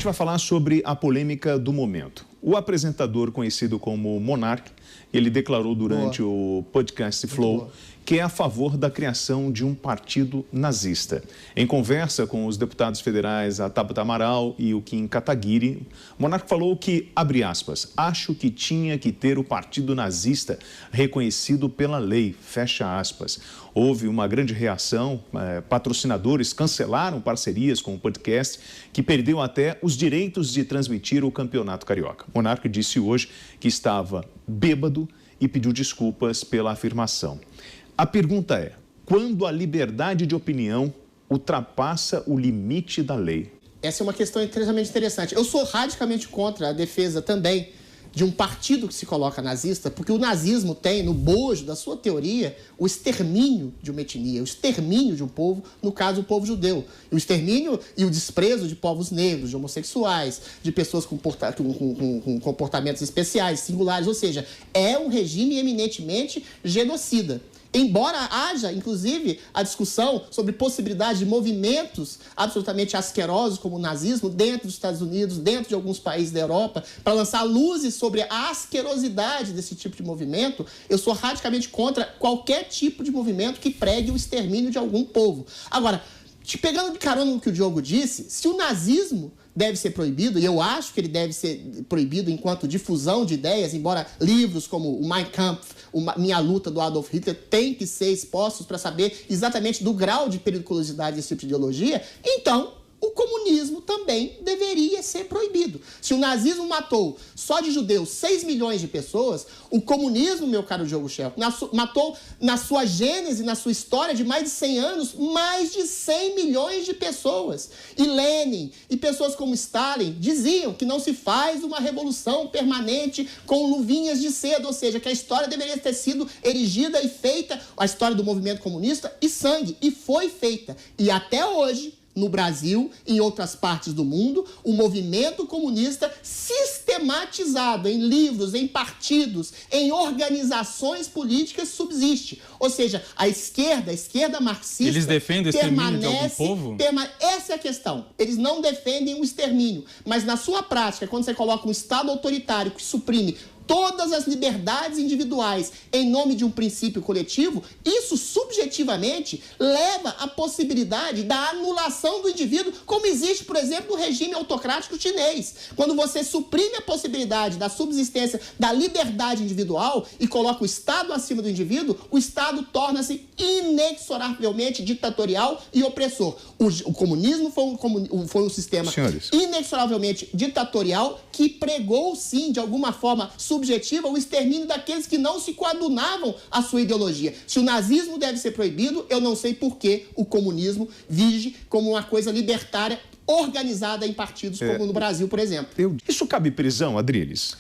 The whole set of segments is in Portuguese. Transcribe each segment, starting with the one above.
vai falar sobre a polêmica do momento. O apresentador conhecido como Monark, ele declarou durante o podcast Flow que é a favor da criação de um partido nazista. Em conversa com os deputados federais a Tabata Amaral e o Kim Kataguiri, Monark falou que, abre aspas, acho que tinha que ter o partido nazista reconhecido pela lei, fecha aspas. Houve uma grande reação, patrocinadores cancelaram parcerias com o podcast, que perdeu até os direitos de transmitir o Campeonato Carioca. Monark disse hoje que estava bêbado e pediu desculpas pela afirmação. A pergunta é, quando a liberdade de opinião ultrapassa o limite da lei? Essa é uma questão extremamente interessante. Eu sou radicalmente contra a defesa também de um partido que se coloca nazista, porque o nazismo tem, no bojo da sua teoria, o extermínio de uma etnia, o extermínio de um povo, no caso, o povo judeu. O extermínio e o desprezo de povos negros, de homossexuais, de pessoas com comportamentos especiais, singulares, ou seja, é um regime eminentemente genocida. Embora haja, inclusive, a discussão sobre possibilidade de movimentos absolutamente asquerosos, como o nazismo, dentro dos Estados Unidos, dentro de alguns países da Europa, para lançar luzes sobre a asquerosidade desse tipo de movimento, eu sou radicalmente contra qualquer tipo de movimento que pregue o extermínio de algum povo. Agora, te pegando de carona no que o Diogo disse, se o nazismo deve ser proibido, e eu acho que ele deve ser proibido enquanto difusão de ideias, embora livros como o Mein Kampf, Minha Luta, do Adolf Hitler, têm que ser expostos para saber exatamente do grau de periculosidade desse tipo de ideologia, então o comunismo também deveria ser proibido. Se o nazismo matou só de judeus 6 milhões de pessoas, o comunismo, meu caro Diogo Schelp, matou na sua gênese, na sua história de mais de 100 anos, mais de 100 milhões de pessoas. E Lenin e pessoas como Stalin diziam que não se faz uma revolução permanente com luvinhas de seda, ou seja, que a história deveria ter sido erigida e feita, a história do movimento comunista, e sangue, e foi feita. E até hoje, no Brasil, em outras partes do mundo, o movimento comunista sistematizado em livros, em partidos, em organizações políticas subsiste. Ou seja, a esquerda marxista... Eles defendem o extermínio de algum povo? Essa é a questão. Eles não defendem o extermínio. Mas na sua prática, quando você coloca um Estado autoritário que suprime todas as liberdades individuais em nome de um princípio coletivo, isso subjetivamente leva à possibilidade da anulação do indivíduo, como existe, por exemplo, no regime autocrático chinês. Quando você suprime a possibilidade da subsistência da liberdade individual e coloca o Estado acima do indivíduo, o Estado torna-se inexoravelmente ditatorial e opressor. O comunismo foi um sistema inexoravelmente ditatorial que pregou, sim, de alguma forma subjetiva, o extermínio daqueles que não se coadunavam à sua ideologia. Se o nazismo deve ser proibido, eu não sei por que o comunismo vige como uma coisa libertária organizada em partidos como no Brasil, por exemplo. Isso cabe prisão, Adriles?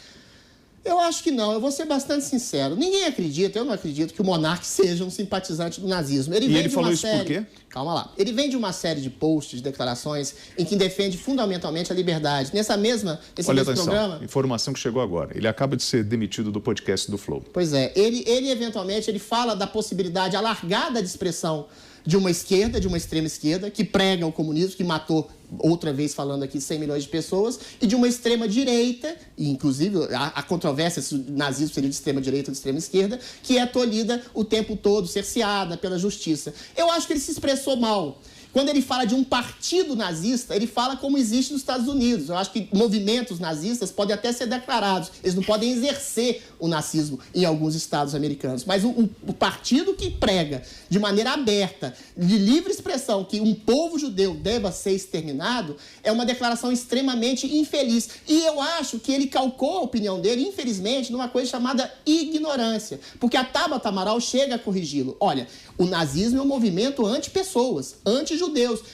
Eu acho que não, eu vou ser bastante sincero. Ninguém acredita, eu não acredito que o Monark seja um simpatizante do nazismo. Ele falou isso por quê? Calma lá. Ele vem de uma série de posts, de declarações, em que defende fundamentalmente a liberdade. Nesse mesmo programa... Informação que chegou agora. Ele acaba de ser demitido do podcast do Flow. Pois é. Ele eventualmente, ele fala da possibilidade alargada de expressão de uma esquerda, de uma extrema esquerda, que prega o comunismo, que matou, outra vez falando aqui, 100 milhões de pessoas, e de uma extrema direita, e inclusive a controvérsia se o nazismo seria de extrema direita ou de extrema esquerda, que é tolhida o tempo todo, cerceada pela justiça. Eu acho que ele se expressou mal. Quando ele fala de um partido nazista, ele fala como existe nos Estados Unidos. Eu acho que movimentos nazistas podem até ser declarados. Eles não podem exercer o nazismo em alguns estados americanos. Mas o partido que prega de maneira aberta, de livre expressão, que um povo judeu deva ser exterminado, é uma declaração extremamente infeliz. E eu acho que ele calcou a opinião dele, infelizmente, numa coisa chamada ignorância. Porque a Tabata Amaral chega a corrigi-lo. Olha, o nazismo é um movimento anti-pessoas, anti-judeus.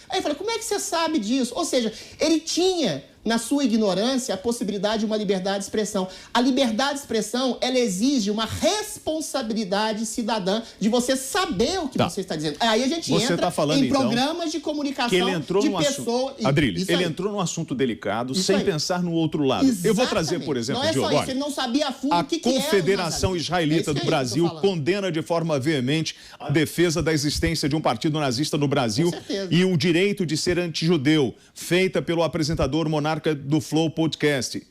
Aí eu falei, como é que você sabe disso? Ou seja, ele tinha na sua ignorância, a possibilidade de uma liberdade de expressão. A liberdade de expressão, ela exige uma responsabilidade cidadã de você saber o que você está dizendo. Aí a gente entra em programas de comunicação que ele entrou de no pessoas... Adriles, ele entrou num assunto delicado sem pensar no outro lado. Exatamente. Eu vou trazer, por exemplo, não é só isso, ele não sabia a fundo o que a Confederação Israelita do Brasil condena de forma veemente a defesa da existência de um partido nazista no Brasil e o direito de ser antijudeu, feita pelo apresentador Monark monarca do Flow Podcast,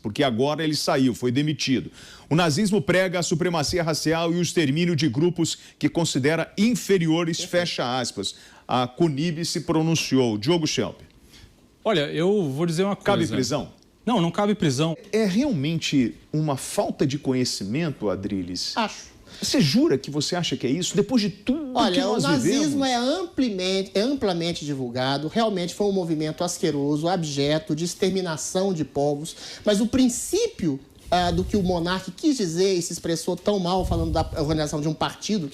porque agora ele saiu, foi demitido. O nazismo prega a supremacia racial e o extermínio de grupos que considera inferiores, fecha aspas. A CONIB se pronunciou. Diogo Schelp. Olha, eu vou dizer uma coisa. Cabe prisão? Não cabe prisão. É realmente uma falta de conhecimento, Adriles? Acho. Você jura que você acha que é isso? Depois de tudo que nós vivemos? Olha, o nazismo é amplamente divulgado. Realmente foi um movimento asqueroso, abjeto, de exterminação de povos. Mas o princípio do que o monarca quis dizer e se expressou tão mal falando da organização de um partido,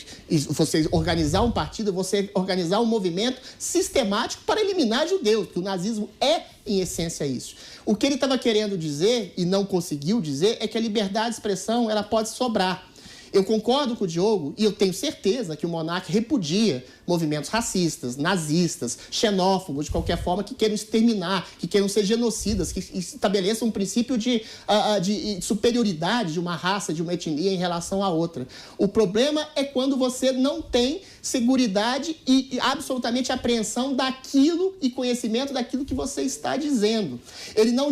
você organizar um partido, você organizar um movimento sistemático para eliminar judeus, porque o nazismo é, em essência, isso. O que ele estava querendo dizer, e não conseguiu dizer, é que a liberdade de expressão ela pode sobrar. Eu concordo com o Diogo e eu tenho certeza que o monarca repudia movimentos racistas, nazistas, xenófobos, de qualquer forma, que queiram exterminar, que queiram ser genocidas, que estabeleçam um princípio de superioridade de uma raça, de uma etnia em relação à outra. O problema é quando você não tem seguridade e absolutamente apreensão daquilo e conhecimento daquilo que você está dizendo. Ele não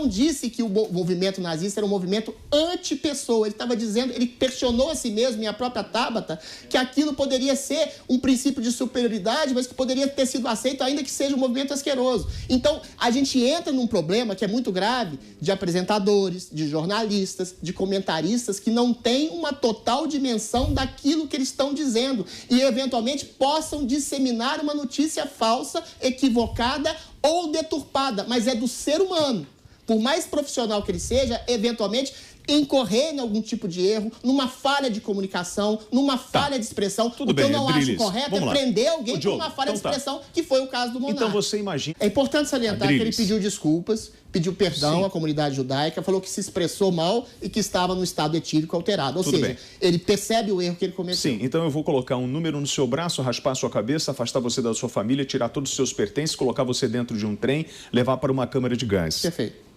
disse que o movimento nazista era um movimento anti-pessoa. Ele estava dizendo, ele questionou a si mesmo, e a própria Tabata, que aquilo poderia ser um princípio de superioridade, mas que poderia ter sido aceito ainda que seja um movimento asqueroso. Então, a gente entra num problema que é muito grave de apresentadores, de jornalistas, de comentaristas que não têm uma total dimensão daquilo que eles estão dizendo e, eventualmente, possam disseminar uma notícia falsa, equivocada ou deturpada, mas é do ser humano. Por mais profissional que ele seja, eventualmente incorrer em algum tipo de erro, numa falha de comunicação, numa falha de expressão. Tudo o que bem, eu não acho correto é prender alguém por uma falha de expressão, que foi o caso do monarca. Então você imagina... É importante salientar que ele pediu desculpas, pediu perdão à comunidade judaica, falou que se expressou mal e que estava no estado etílico alterado. Ou seja, ele percebe o erro que ele cometeu. Sim, então eu vou colocar um número no seu braço, raspar a sua cabeça, afastar você da sua família, tirar todos os seus pertences, colocar você dentro de um trem, levar para uma câmara de gás. Perfeito.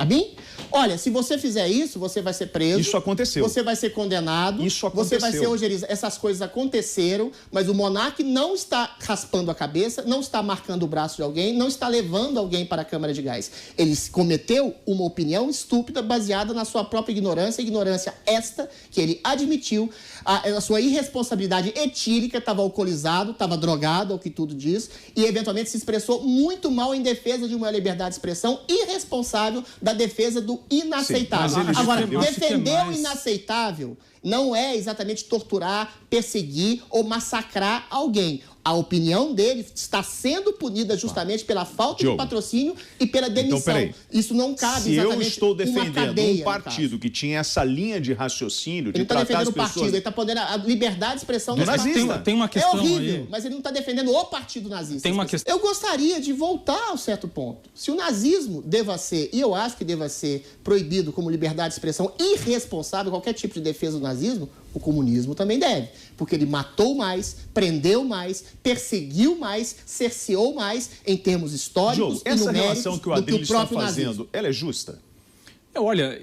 A mim? Olha, se você fizer isso, você vai ser preso. Isso aconteceu. Você vai ser condenado. Isso aconteceu. Você vai ser ojeriza. Essas coisas aconteceram, mas o monarca não está raspando a cabeça, não está marcando o braço de alguém, não está levando alguém para a câmara de gás. Ele cometeu uma opinião estúpida baseada na sua própria ignorância esta que ele admitiu, a sua irresponsabilidade etílica, estava alcoolizado, estava drogado, ao que tudo diz, e eventualmente se expressou muito mal em defesa de uma liberdade de expressão irresponsável da defesa do inaceitável. Sim, agora, defender o inaceitável não é exatamente torturar, perseguir ou massacrar alguém. A opinião dele está sendo punida justamente pela falta de patrocínio e pela demissão. Então, isso não cabe exatamente. exatamente. Se eu estou defendendo cadeia, um partido que tinha essa linha de raciocínio, de tratar as pessoas... Ele não está defendendo o partido, ele está podendo a liberdade de expressão do nazista. Tem uma questão é horrível, aí. mas ele não está defendendo o partido nazista. Tem uma questão... Eu gostaria de voltar a um certo ponto. Se o nazismo deva ser, e eu acho que deva ser proibido como liberdade de expressão irresponsável, qualquer tipo de defesa do nazismo, o comunismo também deve, porque ele matou mais, prendeu mais, perseguiu mais, cerceou mais em termos históricos e numéricos relação que o Adriles está fazendo, nazismo. ela é justa? Olha,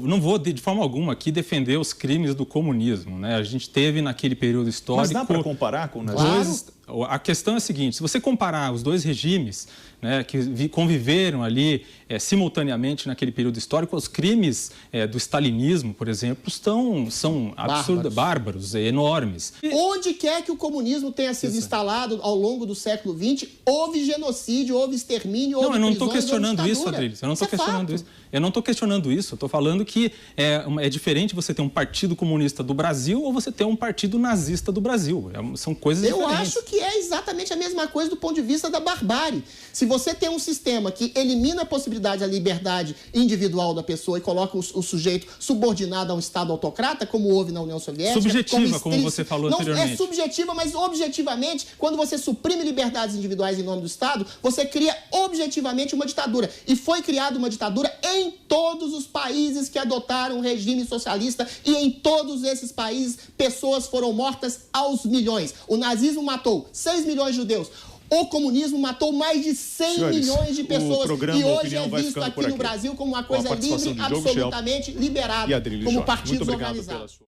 não vou de forma alguma aqui defender os crimes do comunismo, né? A gente teve naquele período histórico... Mas dá para comparar com o nazismo? Claro. A questão é a seguinte, se você comparar os dois regimes, né, que conviveram ali simultaneamente naquele período histórico, os crimes do stalinismo, por exemplo, são absurdos, bárbaros, enormes. Onde quer que o comunismo tenha sido instalado ao longo do século XX, houve genocídio, houve extermínio, houve prisões, eu não estou questionando isso, Adriles. Eu não estou questionando isso. Eu não estou questionando isso. Eu estou falando que é diferente você ter um partido comunista do Brasil ou você ter um partido nazista do Brasil. São coisas diferentes. Eu acho que é exatamente a mesma coisa do ponto de vista da barbárie. Se você tem um sistema que elimina a possibilidade da liberdade individual da pessoa e coloca o sujeito subordinado a um Estado autocrata, como houve na União Soviética... Subjetiva, como você falou anteriormente. Não, é subjetiva, mas objetivamente, quando você suprime liberdades individuais em nome do Estado, você cria objetivamente uma ditadura. E foi criada uma ditadura em todos os países que adotaram o regime socialista e em todos esses países pessoas foram mortas aos milhões. O nazismo matou 6 milhões de judeus. O comunismo matou mais de 100 milhões de pessoas e hoje é visto aqui no Brasil como uma coisa livre, absolutamente liberada, como partidos organizados.